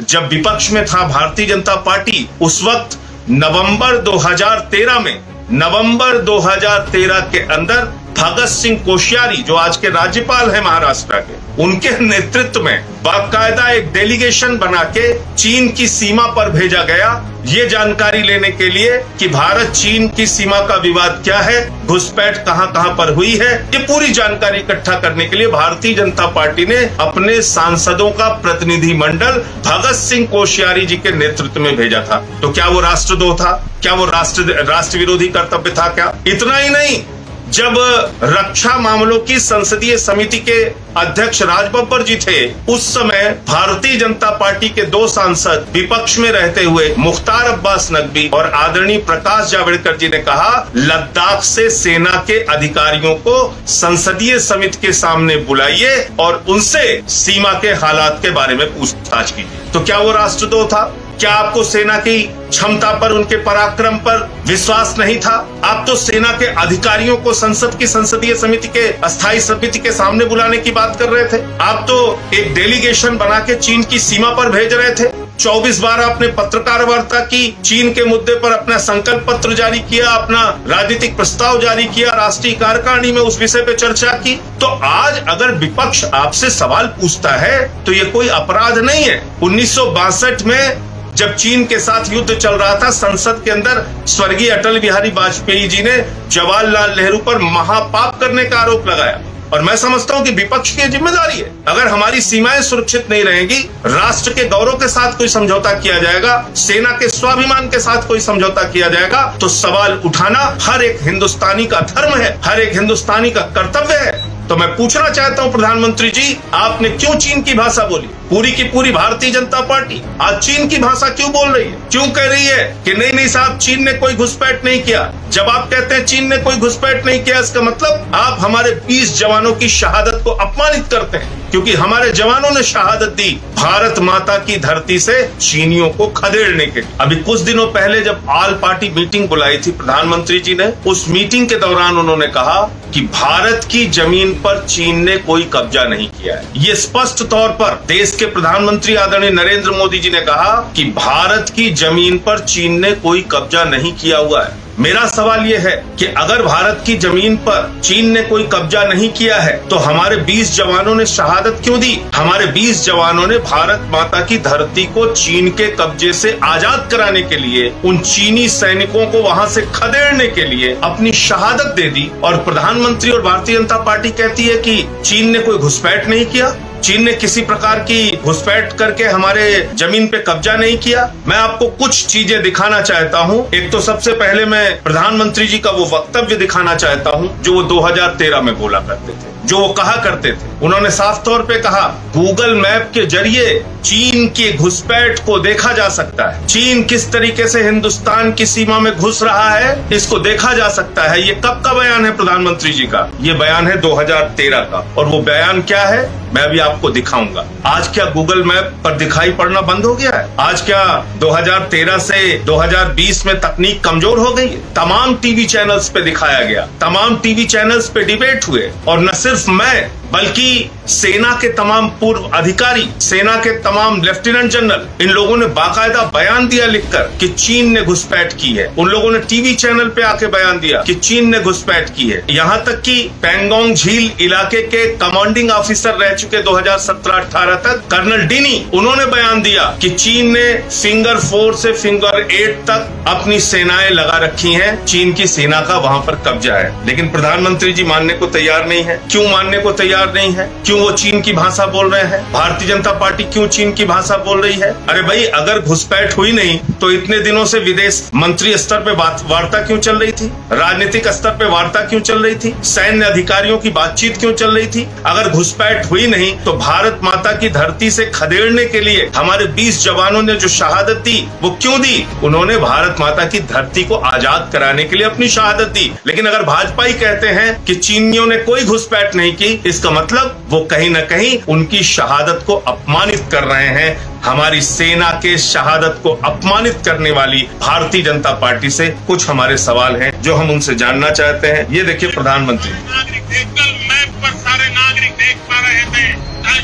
जब विपक्ष में था भारतीय जनता पार्टी, उस वक्त नवंबर 2013 के अंदर भगत सिंह कोश्यारी, जो आज के राज्यपाल हैं महाराष्ट्र के, उनके नेतृत्व में बाकायदा एक डेलीगेशन बना के चीन की सीमा पर भेजा गया, ये जानकारी लेने के लिए कि भारत चीन की सीमा का विवाद क्या है, घुसपैठ कहां पर हुई है। ये पूरी जानकारी इकट्ठा करने के लिए भारतीय जनता पार्टी ने अपने सांसदों का प्रतिनिधि मंडल भगत सिंह कोश्यारी जी के नेतृत्व में भेजा था। तो क्या वो राष्ट्रद्रोह था? क्या वो राष्ट्र विरोधी कर्तव्य था? क्या इतना ही नहीं, जब रक्षा मामलों की संसदीय समिति के अध्यक्ष राज बब्बर जी थे, उस समय भारतीय जनता पार्टी के 2 सांसद विपक्ष में रहते हुए मुख्तार अब्बास नकवी और आदरणीय प्रकाश जावड़ेकर जी ने कहा, लद्दाख से सेना के अधिकारियों को संसदीय समिति के सामने बुलाइए और उनसे सीमा के हालात के बारे में पूछताछ कीजिए। तो क्या वो राष्ट्रद्रोह था? क्या आपको सेना की क्षमता पर, उनके पराक्रम पर विश्वास नहीं था? आप तो सेना के अधिकारियों को संसद की संसदीय समिति के अस्थायी समिति के सामने बुलाने की बात कर रहे थे। आप तो एक डेलीगेशन बना के चीन की सीमा पर भेज रहे थे। 24 बार आपने पत्रकार वार्ता की, चीन के मुद्दे पर अपना संकल्प पत्र जारी किया, अपना राजनीतिक प्रस्ताव जारी किया, राष्ट्रीय कार्यकारिणी में उस विषय पे चर्चा की। तो आज अगर विपक्ष आपसे सवाल पूछता है तो ये कोई अपराध नहीं है। 1962 में जब चीन के साथ युद्ध चल रहा था, संसद के अंदर स्वर्गीय अटल बिहारी वाजपेयी जी ने जवाहरलाल नेहरू पर महापाप करने का आरोप लगाया। और मैं समझता हूं कि विपक्ष की जिम्मेदारी है, अगर हमारी सीमाएं सुरक्षित नहीं रहेंगी, राष्ट्र के गौरव के साथ कोई समझौता किया जाएगा, सेना के स्वाभिमान के साथ कोई समझौता किया जाएगा, तो सवाल उठाना हर एक हिंदुस्तानी का धर्म है, हर एक हिंदुस्तानी का कर्तव्य है। तो मैं पूछना चाहता हूं प्रधानमंत्री जी, आपने क्यों चीन की भाषा बोली? पूरी की पूरी भारतीय जनता पार्टी आज चीन की भाषा क्यों बोल रही है? क्यों कह रही है कि नहीं साहब, चीन ने कोई घुसपैठ नहीं किया? जब आप कहते हैं चीन ने कोई घुसपैठ नहीं किया, इसका मतलब आप हमारे 20 जवानों की शहादत को अपमानित करते हैं, क्योंकि हमारे जवानों ने शहादत दी भारत माता की धरती से चीनियों को खदेड़ने के लिए। अभी कुछ दिनों पहले जब ऑल पार्टी मीटिंग बुलाई थी प्रधानमंत्री जी ने, उस मीटिंग के दौरान उन्होंने कहा कि भारत की जमीन पर चीन ने कोई कब्जा नहीं किया है। ये स्पष्ट तौर पर देश के प्रधानमंत्री आदरणीय नरेंद्र मोदी जी ने कहा कि भारत की जमीन पर चीन ने कोई कब्जा नहीं किया हुआ है। मेरा सवाल यह है कि अगर भारत की जमीन पर चीन ने कोई कब्जा नहीं किया है तो हमारे 20 जवानों ने शहादत क्यों दी? हमारे 20 जवानों ने भारत माता की धरती को चीन के कब्जे से आजाद कराने के लिए, उन चीनी सैनिकों को वहां से खदेड़ने के लिए अपनी शहादत दे दी। और प्रधानमंत्री और भारतीय जनता पार्टी कहती है कि चीन ने कोई घुसपैठ नहीं किया, चीन ने किसी प्रकार की घुसपैठ करके हमारे जमीन पे कब्जा नहीं किया। मैं आपको कुछ चीजें दिखाना चाहता हूं। एक तो सबसे पहले मैं प्रधानमंत्री जी का वो वक्तव्य दिखाना चाहता हूं जो वो 2013 में बोला करते थे, जो वो कहा करते थे। उन्होंने साफ तौर पे कहा, गूगल मैप के जरिए चीन की घुसपैठ को देखा जा सकता है। चीन किस तरीके से हिंदुस्तान की सीमा में घुस रहा है, इसको देखा जा सकता है। ये कब का बयान है प्रधानमंत्री जी का? ये बयान है 2013 का। और वो बयान क्या है मैं अभी आपको दिखाऊंगा। आज क्या गूगल मैप पर दिखाई पड़ना बंद हो गया है? आज क्या 2013 से 2020 में तकनीक कमजोर हो गई है? तमाम टीवी चैनल्स पे दिखाया गया, तमाम टीवी चैनल्स पे डिबेट हुए, और न सिर्फ मैं बल्कि सेना के तमाम पूर्व अधिकारी, सेना के तमाम लेफ्टिनेंट जनरल, इन लोगों ने बाकायदा बयान दिया लिखकर कि चीन ने घुसपैठ की है। उन लोगों ने टीवी चैनल पे आके बयान दिया कि चीन ने घुसपैठ की है। यहाँ तक कि पैंगोंग झील इलाके के कमांडिंग ऑफिसर रह चुके 2017-18 तक, कर्नल डिनी, उन्होंने बयान दिया कि चीन ने फिंगर 4 से फिंगर 8 तक अपनी सेनाएं लगा रखी हैं, चीन की सेना का वहां पर कब्जा है। लेकिन प्रधानमंत्री जी मानने को तैयार नहीं है। क्यों मानने को तैयार नहीं है? क्यों वो चीन की भाषा बोल रहे हैं? भारतीय जनता पार्टी क्यों चीन की भाषा बोल रही है? अरे भाई, अगर घुसपैठ हुई नहीं तो इतने दिनों से विदेश मंत्री स्तर पे वार्ता क्यों चल रही थी? राजनीतिक स्तर पे वार्ता क्यों चल रही थी? सैन्य अधिकारियों की बातचीत क्यों चल रही थी? अगर घुसपैठ हुई नहीं तो भारत माता की धरती से खदेड़ने के लिए हमारे 20 जवानों ने जो शहादत दी वो क्यों दी? उन्होंने भारत माता की धरती को आजाद कराने के लिए अपनी शहादत दी। लेकिन अगर भाजपा ही कहते हैं कि चीनियों ने कोई घुसपैठ नहीं की, इसका मतलब वो कहीं न कहीं उनकी शहादत को अपमानित कर रहे हैं। हमारी सेना के शहादत को अपमानित करने वाली भारतीय जनता पार्टी से कुछ हमारे सवाल हैं जो हम उनसे जानना चाहते हैं। ये देखिए प्रधानमंत्री, मैप पर सारे नागरिक देख पा रहे थे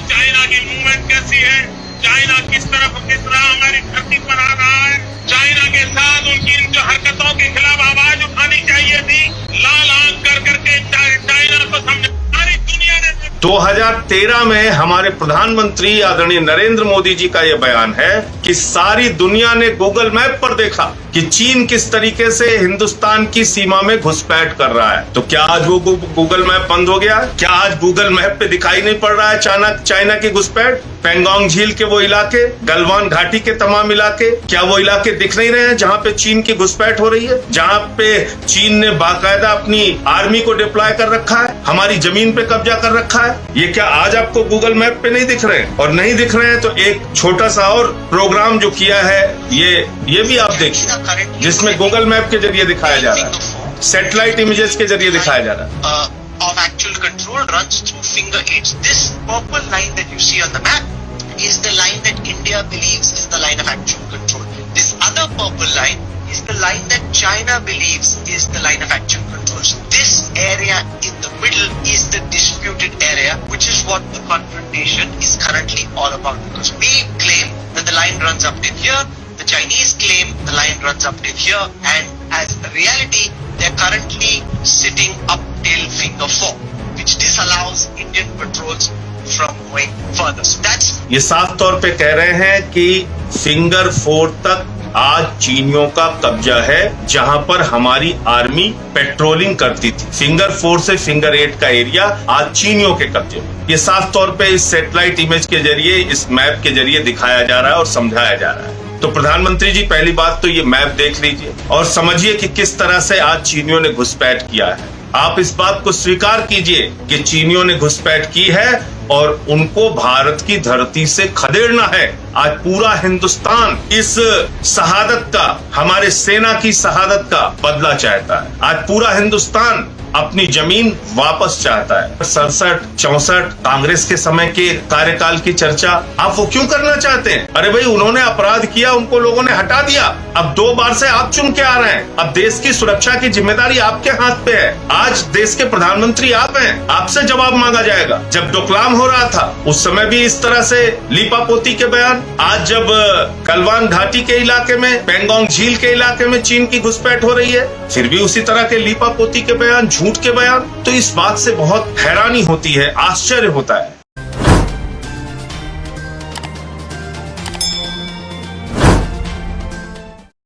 चाइना की मूवमेंट कैसी है, चाइना किस तरह हमारी धरती पर आ रहा है। चाइना के साथ उनकी इन जो हरकतों के खिलाफ आवाज उठानी चाहिए थी। लाल आंख कर करके चाइना को समझा सारी दुनिया ने। 2013 में हमारे प्रधानमंत्री आदरणीय नरेंद्र मोदी जी का यह बयान है कि सारी दुनिया ने गूगल मैप पर देखा कि चीन किस तरीके से हिंदुस्तान की सीमा में घुसपैठ कर रहा है। तो क्या आज वो गूगल मैप बंद हो गया? क्या आज गूगल मैप पे दिखाई नहीं पड़ रहा है चाइना की घुसपैठ? पेंगोंग झील के वो इलाके, गलवान घाटी के तमाम इलाके, क्या वो इलाके दिख नहीं रहे हैं जहां पे चीन की घुसपैठ हो रही है, जहां पे चीन ने बाकायदा अपनी आर्मी को डिप्लॉय कर रखा है, हमारी जमीन पे कब्जा कर रखा है? ये क्या आज आपको गूगल मैप पे नहीं दिख रहे हैं? और नहीं दिख रहे हैं तो एक छोटा सा और प्रोग्राम जो किया है ये भी आप देखिए, जिसमें गूगल मैप के जरिए दिखाया जा रहा है, सैटेलाइट इमेजेस के जरिए दिखाया जा रहा है। Of actual control runs through finger eights. This purple line that you see on the map is the line that India believes is the line of actual control. This other purple line is the line that China believes is the line of actual control. So this area in the middle is the disputed area, which is what the confrontation is currently all about. Because we claim that the line runs up till here, the Chinese claim the line runs up till here, and as a reality, they're currently sitting up till finger 4, which disallows Indian patrols from going further. So that's ये साफ तौर पे कह रहे हैं कि finger 4 तक आज चीनियों का कब्जा है, जहां पर हमारी आर्मी पेट्रोलिंग करती थी। फिंगर 4 से फिंगर 8 का एरिया आज चीनियों के कब्जे में। ये साफ तौर पे इस सैटेलाइट इमेज के जरिए, इस मैप के जरिए दिखाया जा रहा है और समझाया जा रहा है। तो प्रधानमंत्री जी, पहली बात तो ये मैप देख लीजिए और समझिए कि किस तरह से आज चीनियों ने घुसपैठ किया है। आप इस बात को स्वीकार कीजिए कि चीनियों ने घुसपैठ की है और उनको भारत की धरती से खदेड़ना है। आज पूरा हिंदुस्तान इस शहादत का, हमारे सेना की शहादत का बदला चाहता है। आज पूरा हिंदुस्तान अपनी जमीन वापस चाहता है। 67-64 कांग्रेस के समय के कार्यकाल की चर्चा आप वो क्यों करना चाहते हैं? अरे भाई, उन्होंने अपराध किया, उनको लोगों ने हटा दिया। अब 2 बार से आप चुन के आ रहे हैं। अब देश की सुरक्षा की जिम्मेदारी आपके हाथ पे है। आज देश के प्रधानमंत्री आप हैं, आपसे जवाब मांगा जाएगा। जब डोकलाम हो रहा था उस समय भी इस तरह से लीपापोती के बयान। आज जब गलवान घाटी के इलाके में, पेंगोंग झील के इलाके में चीन की घुसपैठ हो रही है, फिर भी उसी तरह के लीपापोती के बयान, झूठ के बयान। तो इस बात से बहुत हैरानी होती है, आश्चर्य होता है